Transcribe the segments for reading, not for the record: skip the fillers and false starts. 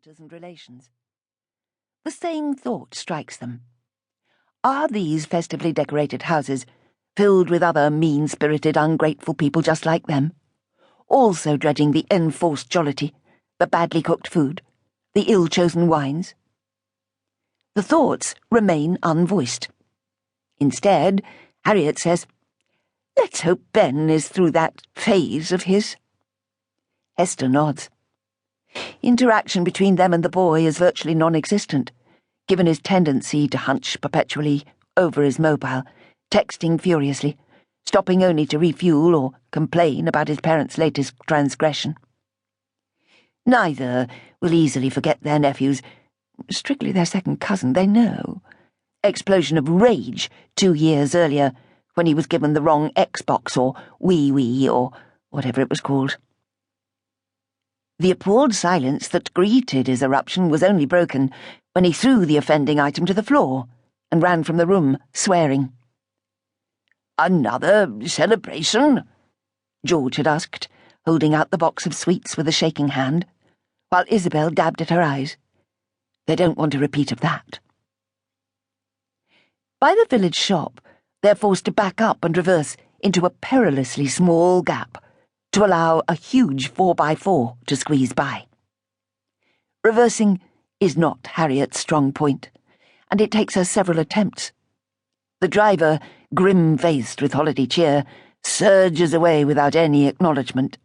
visitors and relations. The same thought strikes them. Are these festively decorated houses filled with other mean-spirited, ungrateful people just like them, also dreading the enforced jollity, the badly cooked food, the ill-chosen wines? The thoughts remain unvoiced. Instead, Harriet says, "Let's hope Ben is through that phase of his." Hester nods. Interaction between them and the boy is virtually non-existent, given his tendency to hunch perpetually over his mobile, texting furiously, stopping only to refuel or complain about his parents' latest transgression. Neither will easily forget their nephew's, strictly their second cousin, they know, explosion of rage 2 years earlier when he was given the wrong Xbox or Wii or whatever it was called. The appalled silence that greeted his eruption was only broken when he threw the offending item to the floor and ran from the room, swearing. "Another celebration?" George had asked, holding out the box of sweets with a shaking hand, while Isabel dabbed at her eyes. They don't want a repeat of that. By the village shop, they're forced to back up and reverse into a perilously small gap to allow a huge 4x4 to squeeze by. Reversing is not Harriet's strong point, and it takes her several attempts. The driver, grim-faced with holiday cheer, surges away without any acknowledgement.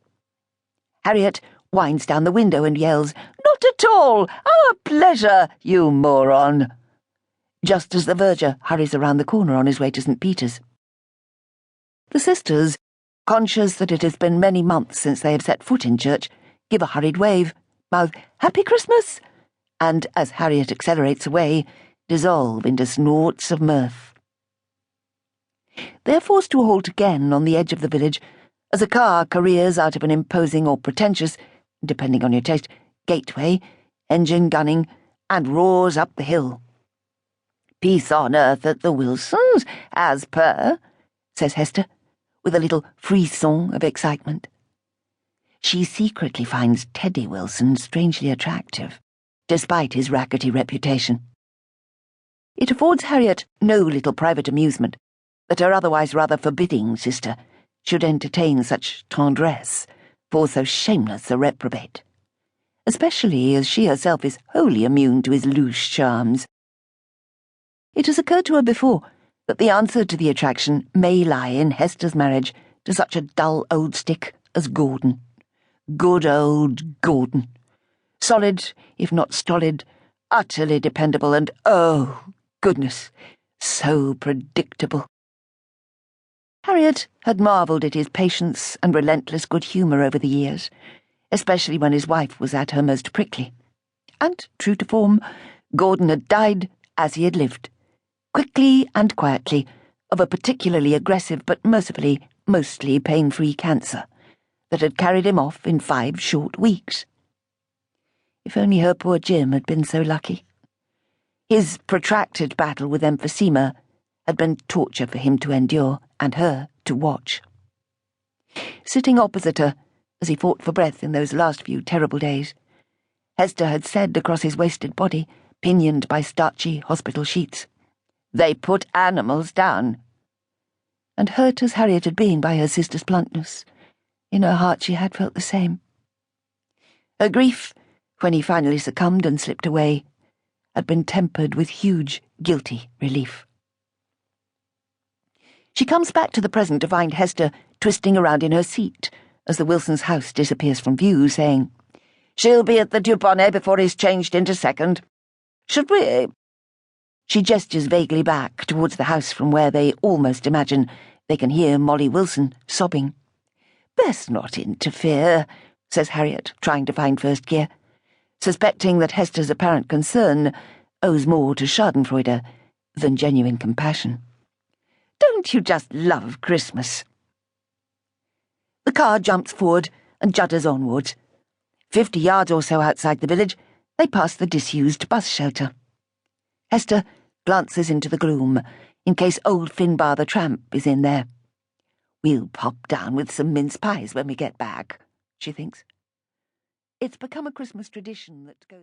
Harriet winds down the window and yells, "Not at all! Our pleasure, you moron!" just as the verger hurries around the corner on his way to St. Peter's. The sisters, conscious that it has been many months since they have set foot in church, give a hurried wave, mouth "Happy Christmas!" and, as Harriet accelerates away, dissolve into snorts of mirth. They're forced to halt again on the edge of the village as a car careers out of an imposing or pretentious, depending on your taste, gateway, engine gunning, and roars up the hill. "Peace on earth at the Wilsons, as per," says Hester, with a little frisson of excitement. She secretly finds Teddy Wilson strangely attractive, despite his rackety reputation. It affords Harriet no little private amusement that her otherwise rather forbidding sister should entertain such tendresse for so shameless a reprobate, especially as she herself is wholly immune to his louche charms. It has occurred to her before that the answer to the attraction may lie in Hester's marriage to such a dull old stick as Gordon. Good old Gordon. Solid, if not stolid, utterly dependable, and, oh, goodness, so predictable. Harriet had marvelled at his patience and relentless good humour over the years, especially when his wife was at her most prickly. And, true to form, Gordon had died as he had lived, quickly and quietly, of a particularly aggressive but mercifully mostly pain-free cancer that had carried him off in 5 short weeks. If only her poor Jim had been so lucky. His protracted battle with emphysema had been torture for him to endure and her to watch. Sitting opposite her, as he fought for breath in those last few terrible days, Hester had said across his wasted body, pinioned by starchy hospital sheets, "They put animals down." And hurt as Harriet had been by her sister's bluntness, in her heart she had felt the same. Her grief, when he finally succumbed and slipped away, had been tempered with huge, guilty relief. She comes back to the present to find Hester twisting around in her seat as the Wilsons' house disappears from view, saying, "She'll be at the Dubonnet before he's changed into second. Should we—" She gestures vaguely back towards the house from where they almost imagine they can hear Molly Wilson sobbing. "Best not interfere," says Harriet, trying to find first gear, suspecting that Hester's apparent concern owes more to schadenfreude than genuine compassion. "Don't you just love Christmas?" The car jumps forward and judders onwards. 50 yards or so outside the village, they pass the disused bus shelter. Hester glances into the gloom, in case old Finbar the tramp is in there. "We'll pop down with some mince pies when we get back," she thinks. It's become a Christmas tradition that goes